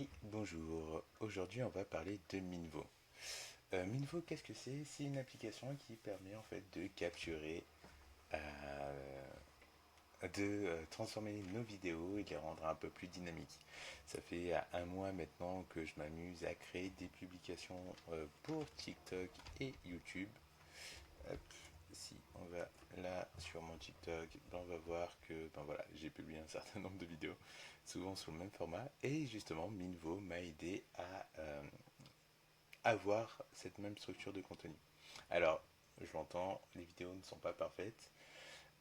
Et bonjour, aujourd'hui on va parler de Minvo. Minvo, qu'est-ce que c'est? C'est une application qui permet en fait de capturer, transformer nos vidéos et de les rendre un peu plus dynamiques. Ça fait un mois maintenant que je m'amuse à créer des publications pour TikTok et YouTube. Hop, si on va là sur mon TikTok, ben on va voir que ben voilà, j'ai publié un certain nombre de vidéos, souvent sous le même format, et justement Minvo m'a aidé à avoir cette même structure de contenu. Alors, je l'entends, les vidéos ne sont pas parfaites,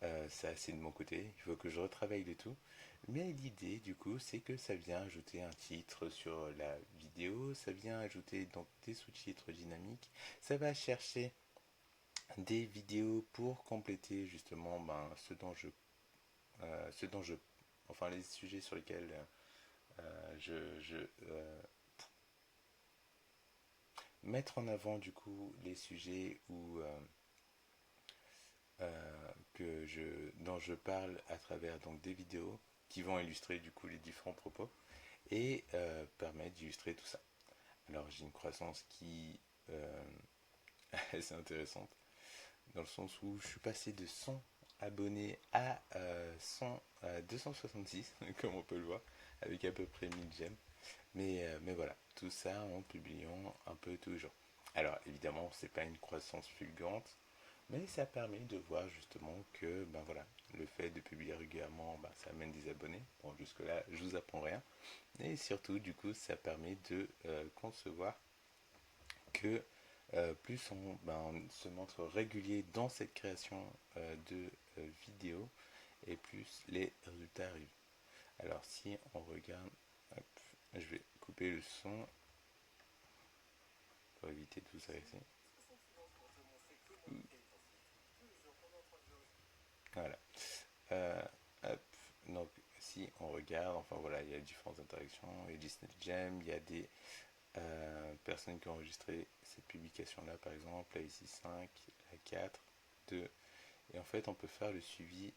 ça c'est de mon côté, il faut que je retravaille le tout. Mais l'idée du coup c'est que ça vient ajouter un titre sur la vidéo, ça vient ajouter donc des sous-titres dynamiques, ça va chercher des vidéos pour compléter justement ce dont je, enfin les sujets sur lesquels je mettre en avant du coup les sujets dont je parle à travers donc des vidéos qui vont illustrer du coup les différents propos et permettre d'illustrer tout ça. Alors j'ai une croissance qui est assez intéressante dans le sens où je suis passé de 100 abonnés à 100 à 266 comme on peut le voir avec à peu près 1000 j'aime. Mais voilà, tout ça en publiant un peu tous les jours. Alors évidemment, c'est pas une croissance fulgurante, mais ça permet de voir justement que ben voilà, le fait de publier régulièrement, ben, ça amène des abonnés. Bon, jusque-là, je vous apprends rien. Et surtout, du coup, ça permet de concevoir que plus on se montre régulier dans cette création de vidéos, et plus les résultats arrivent. Alors si on regarde, hop, je vais couper le son pour éviter tout ça ici. Voilà. Euh, hop. Donc si on regarde, enfin voilà, il y a différentes interactions, il y a Disney Jam, il y a des personnes qui ont enregistré cette publication-là, par exemple, la ici 5, la 4, 2. Et en fait, on peut faire le suivi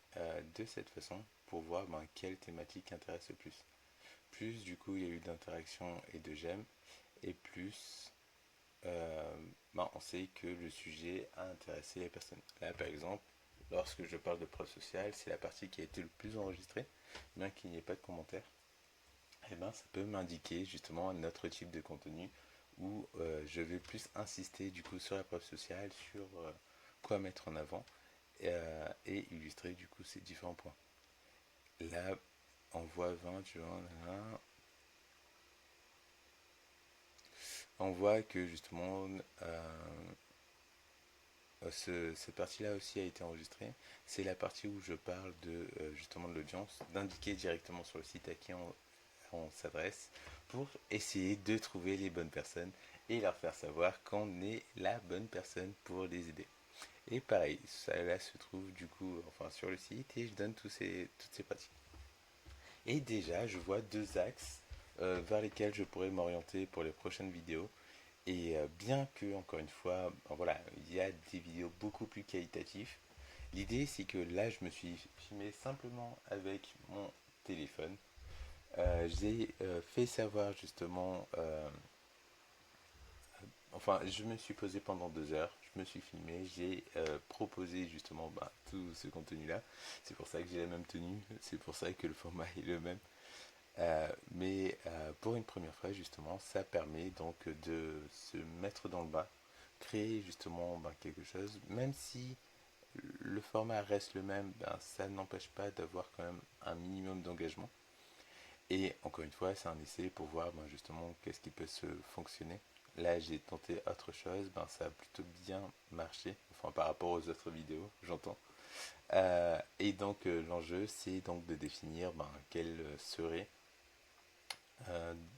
de cette façon pour voir ben, quelle thématique intéresse le plus. Plus du coup il y a eu d'interactions et de j'aime, et plus on sait que le sujet a intéressé les personnes. Là, par exemple, lorsque je parle de preuve sociale, c'est la partie qui a été le plus enregistrée, bien qu'il n'y ait pas de commentaires. Et ben, ça peut m'indiquer justement un autre type de contenu où je vais plus insister du coup sur la preuve sociale, sur quoi mettre en avant et illustrer du coup ces différents points. Là, on voit 20, tu vois, là, on voit que justement cette partie-là aussi a été enregistrée. C'est la partie où je parle de justement de l'audience, d'indiquer directement sur le site à qui on s'adresse pour essayer de trouver les bonnes personnes et leur faire savoir qu'on est la bonne personne pour les aider. Et pareil, ça là se trouve du coup enfin sur le site et je donne toutes ces pratiques. Et déjà, je vois deux axes vers lesquels je pourrais m'orienter pour les prochaines vidéos. Et bien que, encore une fois, ben voilà, il y a des vidéos beaucoup plus qualitatives, l'idée c'est que là je me suis filmé simplement avec mon téléphone. J'ai fait savoir justement, enfin je me suis posé pendant 2 heures, je me suis filmé, j'ai proposé justement ben, tout ce contenu-là. C'est pour ça que j'ai la même tenue, c'est pour ça que le format est le même. Mais pour une première fois, justement, ça permet donc de se mettre dans le bas, créer justement ben, quelque chose, même si le format reste le même, ben, ça n'empêche pas d'avoir quand même un minimum d'engagement. Et encore une fois, c'est un essai pour voir ben, justement qu'est-ce qui peut se fonctionner. Là, j'ai tenté autre chose, ben, ça a plutôt bien marché, enfin par rapport aux autres vidéos, j'entends. Et donc l'enjeu, c'est donc de définir ben, quel serait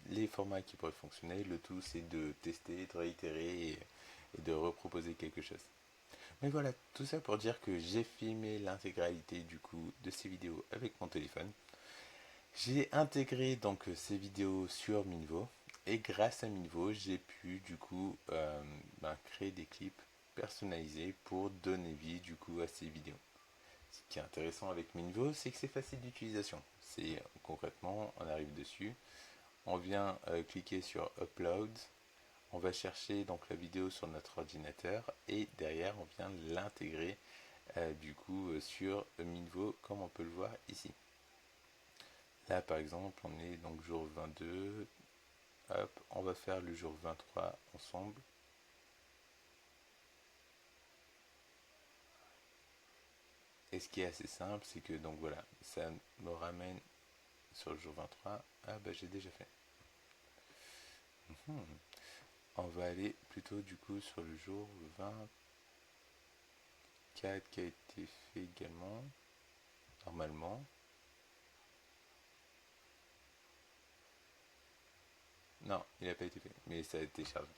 les formats qui pourraient fonctionner. Le tout, c'est de tester, de réitérer et de reproposer quelque chose. Mais voilà, tout ça pour dire que j'ai filmé l'intégralité du coup de ces vidéos avec mon téléphone. J'ai intégré donc ces vidéos sur Minvo et grâce à Minvo, j'ai pu du coup créer des clips personnalisés pour donner vie du coup à ces vidéos. Ce qui est intéressant avec Minvo, c'est que c'est facile d'utilisation. C'est concrètement, on arrive dessus, on vient cliquer sur Upload, on va chercher donc la vidéo sur notre ordinateur et derrière on vient l'intégrer du coup sur Minvo comme on peut le voir ici. Là par exemple on est donc jour 22, hop, on va faire le jour 23 ensemble. Et ce qui est assez simple, c'est que donc voilà, ça me ramène sur le jour 23. Ah bah j'ai déjà fait. On va aller plutôt du coup sur le jour 24 qui a été fait également, normalement. Non, il n'a pas été fait, mais ça a été chargé.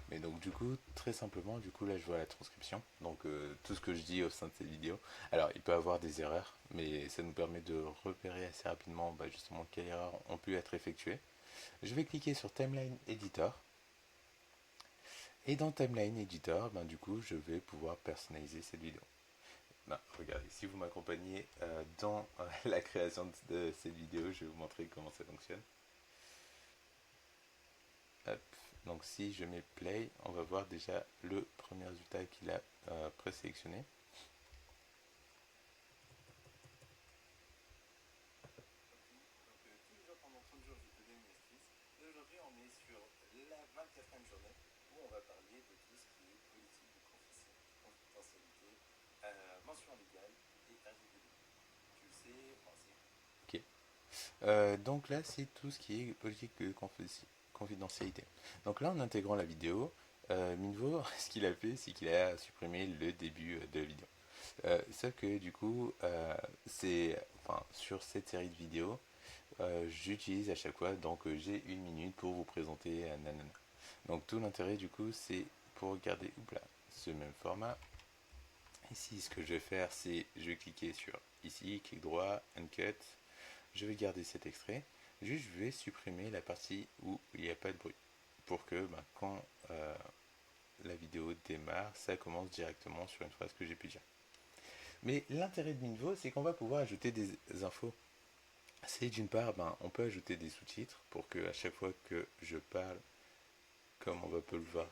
Mais donc du coup, très simplement, du coup là je vois la transcription, donc tout ce que je dis au sein de cette vidéo. Alors il peut y avoir des erreurs, mais ça nous permet de repérer assez rapidement justement quelles erreurs ont pu être effectuées. Je vais cliquer sur Timeline Editor. Et dans Timeline Editor, du coup, je vais pouvoir personnaliser cette vidéo. Regardez, si vous m'accompagnez dans la création de cette vidéo, je vais vous montrer comment ça fonctionne. Hop. Donc si je mets Play, on va voir déjà le premier résultat qu'il a présélectionné. Tous les jours pendant 30 jours, je te donne une astuce. Et aujourd'hui, on est sur la 24e journée où on va parler de tout ce qui est politique de confidentialité, mention légale et RGPD. Tu le sais, c'est... Ok. Donc là, c'est tout ce qui est politique de confidentialité. Donc là, en intégrant la vidéo, Minvo, ce qu'il a fait, c'est qu'il a supprimé le début de la vidéo. Sauf que du coup, sur cette série de vidéos, j'utilise à chaque fois, donc j'ai 1 minute pour vous présenter nanana. Donc tout l'intérêt du coup, c'est pour garder ce même format. Ici, ce que je vais faire, c'est je vais cliquer sur ici, clic droit, Uncut. Je vais garder cet extrait. Juste, je vais supprimer la partie où il n'y a pas de bruit. Pour que quand la vidéo démarre, ça commence directement sur une phrase que j'ai pu dire. Mais l'intérêt de Minvo, c'est qu'on va pouvoir ajouter des infos. C'est d'une part, on peut ajouter des sous-titres pour que à chaque fois que je parle, comme on peut le voir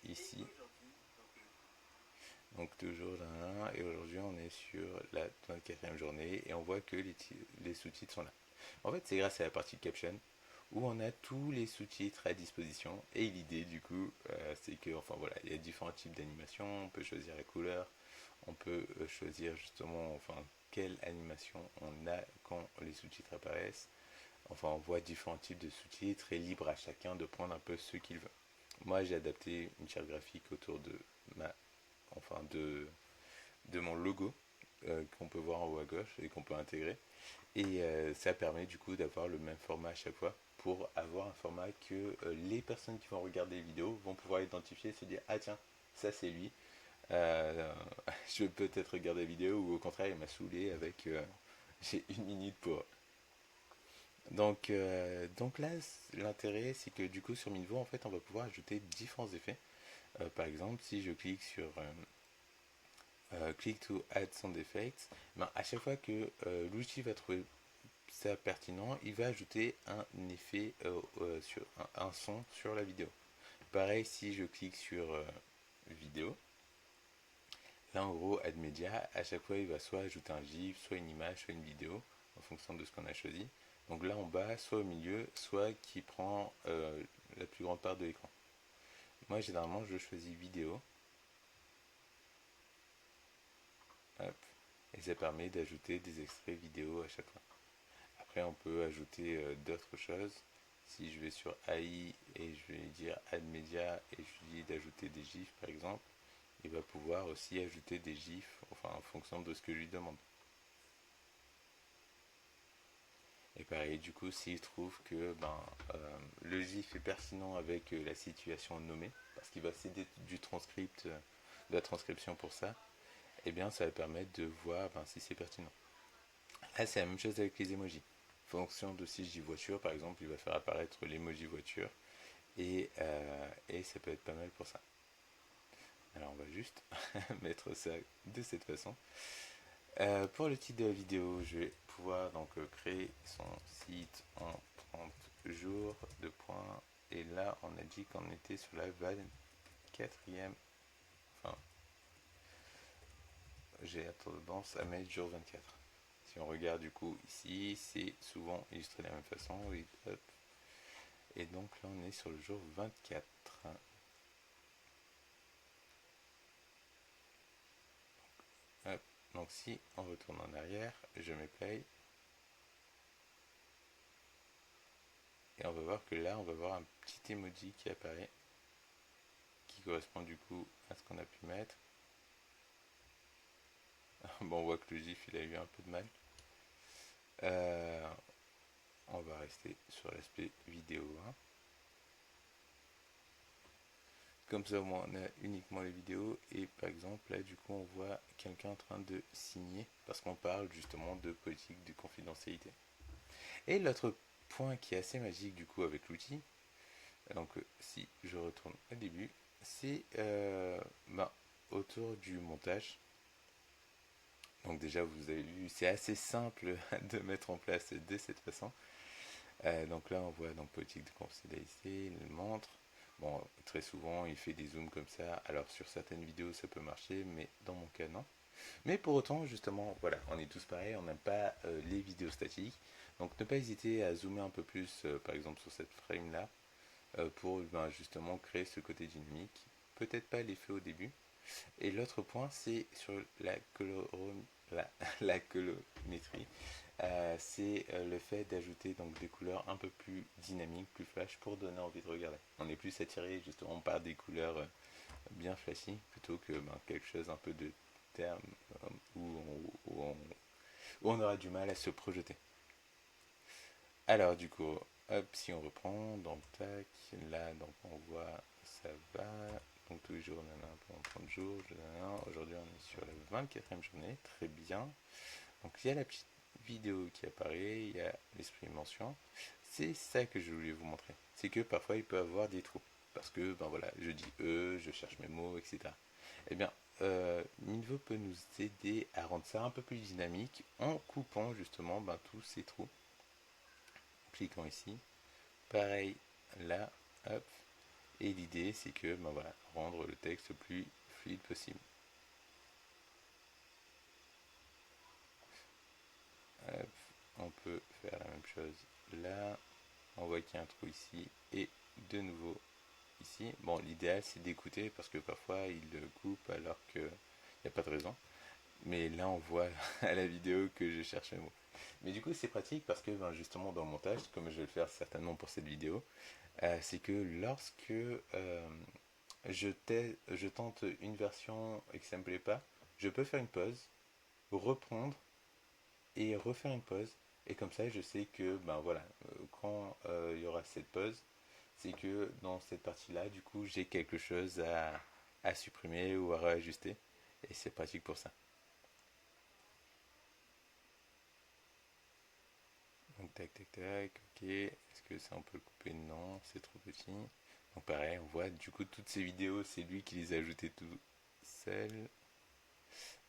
ici, donc toujours là, et aujourd'hui on est sur la 24e journée et on voit que les sous-titres sont là. En fait, c'est grâce à la partie caption où on a tous les sous-titres à disposition. Et l'idée, du coup, c'est que, il y a différents types d'animations. On peut choisir la couleur, on peut choisir justement, quelle animation on a quand les sous-titres apparaissent. On voit différents types de sous-titres et libre à chacun de prendre un peu ce qu'il veut. Moi, j'ai adapté une charte graphique autour de de mon logo qu'on peut voir en haut à gauche et qu'on peut intégrer. Et ça permet du coup d'avoir le même format à chaque fois pour avoir un format que les personnes qui vont regarder les vidéos vont pouvoir identifier et se dire ah tiens, ça c'est lui. Je vais peut-être regarder la vidéo ou au contraire il m'a saoulé avec j'ai 1 minute pour. Donc là, l'intérêt c'est que du coup sur Minvo en fait on va pouvoir ajouter différents effets. Par exemple, si je clique sur click to add sound effects, à chaque fois que l'outil va trouver ça pertinent, il va ajouter un effet sur un son sur la vidéo. Pareil si je clique sur vidéo, là en gros add media, à chaque fois il va soit ajouter un GIF, soit une image, soit une vidéo, en fonction de ce qu'on a choisi. Donc là en bas, soit au milieu, soit qui prend la plus grande part de l'écran. Moi généralement je choisis vidéo. Hop. Et ça permet d'ajouter des extraits vidéo à chaque fois. Après, on peut ajouter d'autres choses. Si je vais sur AI et je vais dire Add Media et je lui dis d'ajouter des GIFs par exemple, il va pouvoir aussi ajouter des GIFs en fonction de ce que je lui demande. Et pareil, du coup, s'il trouve que le GIF est pertinent avec la situation nommée, parce qu'il va céder du transcript, de la transcription pour ça, eh bien ça va permettre de voir si c'est pertinent. Là, c'est la même chose avec les emojis. En fonction de si je dis voiture, par exemple, il va faire apparaître l'emoji voiture et ça peut être pas mal pour ça. Alors, on va juste mettre ça de cette façon. Pour le titre de la vidéo, je vais pouvoir donc créer son site en 30 jour de point. Et là, on a dit qu'on était sur la 24e. Enfin, j'ai la tendance à mettre jour 24. Si on regarde du coup ici, c'est souvent illustré de la même façon. Oui, hop. Et donc là, on est sur le jour 24. Hop. Donc si on retourne en arrière, je mets play. Et on va voir que là, on va voir un petit emoji qui apparaît, qui correspond du coup à ce qu'on a pu mettre. Bon, on voit que le GIF, il a eu un peu de mal. On va rester sur l'aspect vidéo, hein. Comme ça, au moins, on a uniquement les vidéos. Et par exemple, là, du coup, on voit quelqu'un en train de signer, parce qu'on parle justement de politique de confidentialité. Et l'autre point qui est assez magique, du coup, avec l'outil, donc si je retourne au début, c'est autour du montage. Donc déjà, vous avez vu, c'est assez simple de mettre en place de cette façon. Donc là, on voit donc politique de confidentialité, il montre. Bon, très souvent, il fait des zooms comme ça. Alors sur certaines vidéos, ça peut marcher, mais dans mon cas, non. Mais pour autant, justement, voilà, on est tous pareils, on n'aime pas les vidéos statiques. Donc ne pas hésiter à zoomer un peu plus, par exemple sur cette frame-là, pour justement créer ce côté dynamique. Peut-être pas l'effet au début. Et l'autre point, c'est sur la colorimétrie. C'est le fait d'ajouter donc des couleurs un peu plus dynamiques, plus flash, pour donner envie de regarder. On est plus attiré justement par des couleurs bien flashy, plutôt que quelque chose un peu de terme où on aura du mal à se projeter. Alors du coup, hop, si on reprend, donc tac, là donc on voit ça va, donc tous les jours on en a pendant 30 jours, aujourd'hui on est sur la 24e journée, très bien. Donc il y a la petite vidéo qui apparaît, il y a l'esprit mention, c'est ça que je voulais vous montrer, c'est que parfois il peut y avoir des trous, parce que ben voilà, je dis je cherche mes mots, etc. Eh bien, Minvo peut nous aider à rendre ça un peu plus dynamique en coupant justement tous ces trous. Cliquons ici, pareil là, hop, et l'idée c'est que voilà, rendre le texte le plus fluide possible. Hop, on peut faire la même chose là, on voit qu'il y a un trou ici et de nouveau ici. Bon, l'idéal c'est d'écouter parce que parfois il le coupe alors qu'il n'y a pas de raison. Mais là on voit à la vidéo que je cherche mes mots. Mais du coup c'est pratique parce que justement dans le montage, comme je vais le faire certainement pour cette vidéo, c'est que lorsque je tente une version et que ça me plaît pas, je peux faire une pause, reprendre et refaire une pause. Et comme ça, je sais que voilà, quand il y aura cette pause, c'est que dans cette partie-là, du coup, j'ai quelque chose à supprimer ou à réajuster. Et c'est pratique pour ça. Donc tac tac tac, ok. Est-ce que ça on peut le couper? Non, c'est trop petit. Donc pareil, on voit du coup toutes ces vidéos, c'est lui qui les a ajoutées tout seul.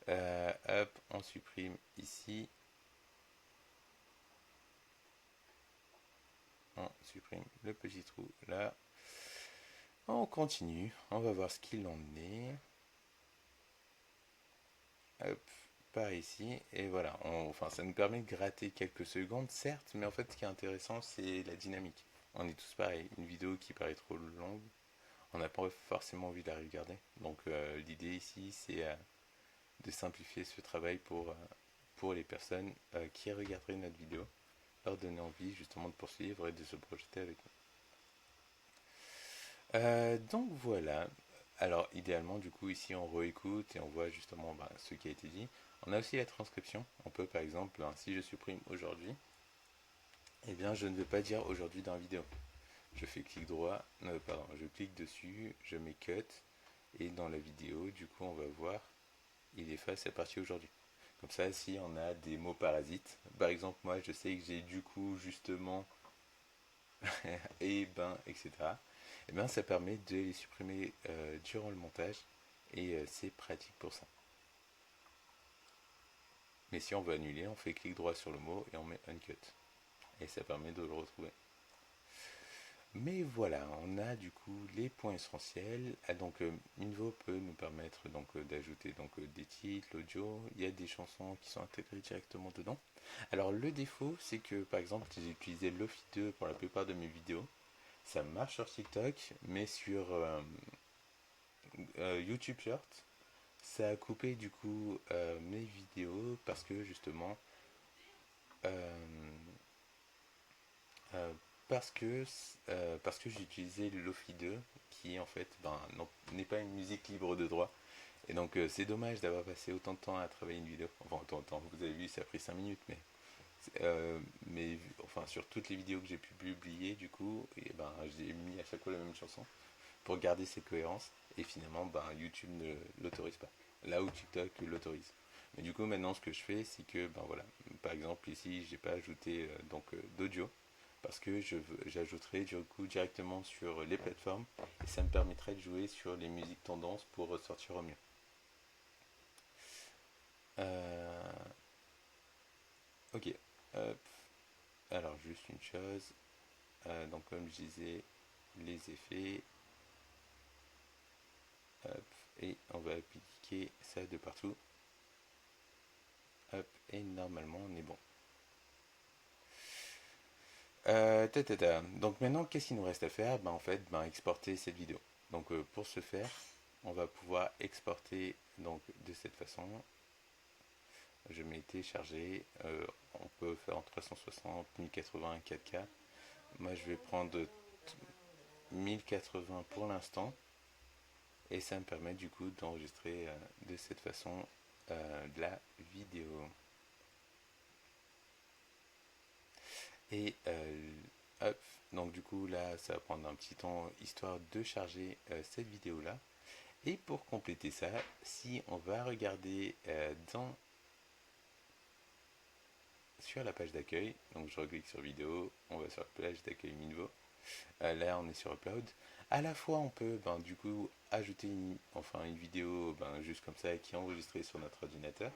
Hop, on supprime ici. On supprime le petit trou là. On continue, on va voir ce qu'il en est. Hop, par ici. Et voilà, enfin ça nous permet de gratter quelques secondes, certes, mais en fait ce qui est intéressant c'est la dynamique. On est tous pareils, une vidéo qui paraît trop longue, on n'a pas forcément envie de la regarder. Donc l'idée ici c'est de simplifier ce travail pour les personnes qui regarderaient notre vidéo, leur donner envie justement de poursuivre et de se projeter avec nous. Donc voilà. Alors idéalement du coup ici on réécoute et on voit justement ce qui a été dit. On a aussi la transcription. On peut par exemple, si je supprime aujourd'hui, eh bien je ne vais pas dire aujourd'hui dans la vidéo. Je fais clic droit, pardon, je clique dessus, je mets cut et dans la vidéo du coup on va voir, il efface la partie aujourd'hui. Comme ça, si on a des mots parasites, par exemple, moi je sais que j'ai du coup justement et ben, etc. Et bien ça permet de les supprimer durant le montage et c'est pratique pour ça. Mais si on veut annuler, on fait clic droit sur le mot et on met uncut. Et ça permet de le retrouver. Mais voilà, on a du coup les points essentiels. Ah, donc Minvo peut nous permettre d'ajouter des titres, l'audio. Il y a des chansons qui sont intégrées directement dedans. Alors le défaut, c'est que par exemple, j'ai utilisé Lofi 2 pour la plupart de mes vidéos. Ça marche sur TikTok, mais sur YouTube Short, ça a coupé du coup mes vidéos parce que justement euh, euh, parce que j'ai utilisé le Lofi 2 qui en fait n'est pas une musique libre de droit. Et donc c'est dommage d'avoir passé autant de temps à travailler une vidéo. Enfin autant de temps, vous avez vu ça a pris 5 minutes mais enfin sur toutes les vidéos que j'ai pu publier du coup et ben j'ai mis à chaque fois la même chanson pour garder cette cohérence et finalement YouTube ne l'autorise pas. Là où TikTok l'autorise. Mais du coup maintenant ce que je fais c'est que voilà, par exemple ici j'ai pas ajouté d'audio parce que j'ajouterai du coup directement sur les plateformes et ça me permettrait de jouer sur les musiques tendances pour ressortir au mieux. Euh, ok. Hop. Alors juste une chose. Donc comme je disais, les effets. Hop. Et on va appliquer ça de partout. Hop. Et normalement on est bon. Donc maintenant, qu'est-ce qu'il nous reste à faire? En fait, exporter cette vidéo. Donc pour ce faire, on va pouvoir exporter donc de cette façon. Je mets télécharger. On peut faire en 360, 1080, 4K. Moi, je vais prendre 1080 pour l'instant. Et ça me permet du coup d'enregistrer de cette façon la vidéo. Et hop, donc du coup là, ça va prendre un petit temps histoire de charger cette vidéo là. Et pour compléter ça, si on va regarder sur la page d'accueil, donc je reclique sur vidéo, on va sur la page d'accueil Minvo. Là, on est sur Upload. À la fois, on peut du coup ajouter une vidéo juste comme ça qui est enregistrée sur notre ordinateur.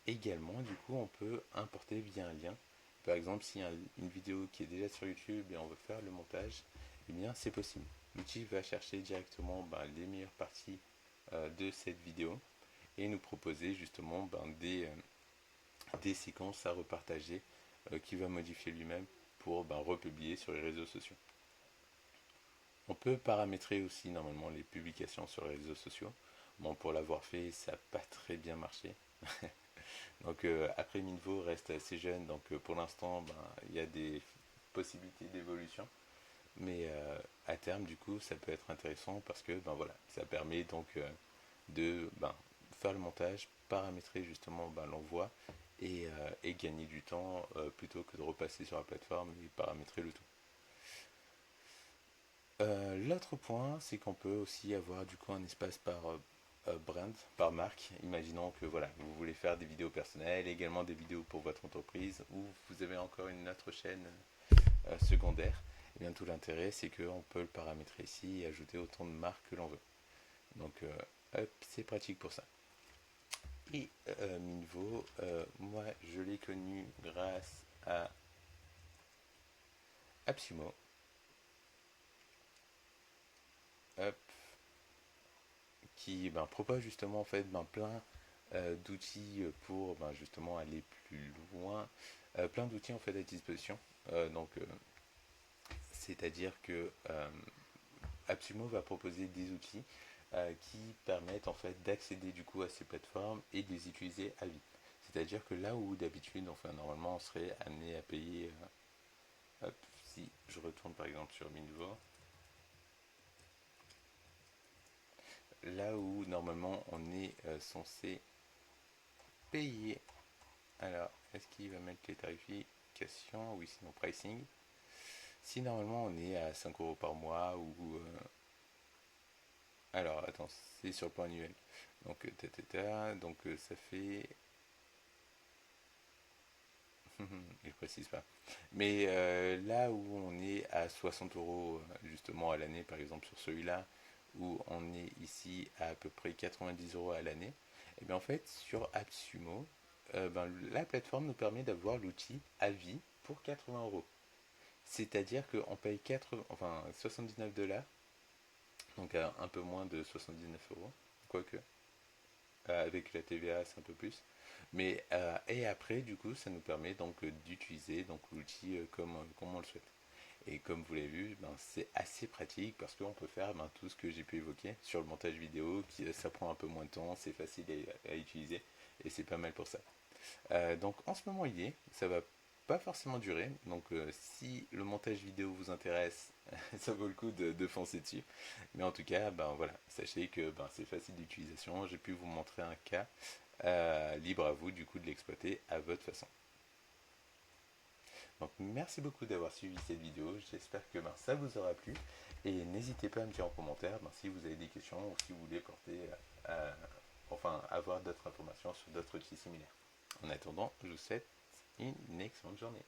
Également, du coup, on peut importer via un lien. Par exemple, s'il y a une vidéo qui est déjà sur YouTube et on veut faire le montage, eh bien, c'est possible. L'outil va chercher directement les meilleures parties de cette vidéo et nous proposer justement des séquences à repartager qu'il va modifier lui-même pour republier sur les réseaux sociaux. On peut paramétrer aussi normalement les publications sur les réseaux sociaux. Bon, pour l'avoir fait, ça n'a pas très bien marché. Donc après Minvo reste assez jeune, donc pour l'instant il y a des possibilités d'évolution. Mais à terme du coup ça peut être intéressant parce que voilà, ça permet de faire le montage, paramétrer justement l'envoi et gagner du temps plutôt que de repasser sur la plateforme et paramétrer le tout. L'autre point, c'est qu'on peut aussi avoir du coup un espace par brand, par marque. Imaginons que voilà, vous voulez faire des vidéos personnelles, également des vidéos pour votre entreprise, ou vous avez encore une autre chaîne secondaire. Et bien tout l'intérêt, c'est qu'on peut le paramétrer ici et ajouter autant de marques que l'on veut. Donc hop, c'est pratique pour ça. Et Minvo, moi je l'ai connu grâce à AppSumo. Hop, qui propose justement en fait plein d'outils pour justement aller plus loin, plein d'outils en fait à disposition. C'est-à-dire que AppSumo va proposer des outils qui permettent en fait d'accéder du coup à ces plateformes et de les utiliser à vie. C'est-à-dire que là où d'habitude, enfin normalement on serait amené à payer, hop, si je retourne par exemple sur Minvo, là où normalement on est censé payer. Alors, est-ce qu'il va mettre les tarifications? Oui, sinon pricing. Si normalement on est à 5 euros par mois ou. Alors, attends, c'est sur le plan annuel. Donc, donc ça fait. Je précise pas. Mais là où on est à 60 euros justement à l'année, par exemple sur celui-là, où on est ici à peu près 90 euros à l'année, et bien en fait sur AppSumo, la plateforme nous permet d'avoir l'outil à vie pour 80 euros. C'est-à-dire qu'on paye 79 $, donc un peu moins de 79 €, quoique. Avec la TVA, c'est un peu plus. Mais et après, du coup, ça nous permet donc d'utiliser donc l'outil comme on le souhaite. Et comme vous l'avez vu, ben, c'est assez pratique parce qu'on peut faire ben, tout ce que j'ai pu évoquer sur le montage vidéo, ça prend un peu moins de temps, c'est facile à utiliser et c'est pas mal pour ça. Donc en ce moment il y est, ça va pas forcément durer, donc si le montage vidéo vous intéresse, ça vaut le coup de foncer dessus. Mais en tout cas, ben voilà, sachez que ben, c'est facile d'utilisation, j'ai pu vous montrer un cas, libre à vous du coup de l'exploiter à votre façon. Donc merci beaucoup d'avoir suivi cette vidéo, j'espère que ben, ça vous aura plu et n'hésitez pas à me dire en commentaire ben, si vous avez des questions ou si vous voulez enfin avoir d'autres informations sur d'autres outils similaires. En attendant, je vous souhaite une excellente journée.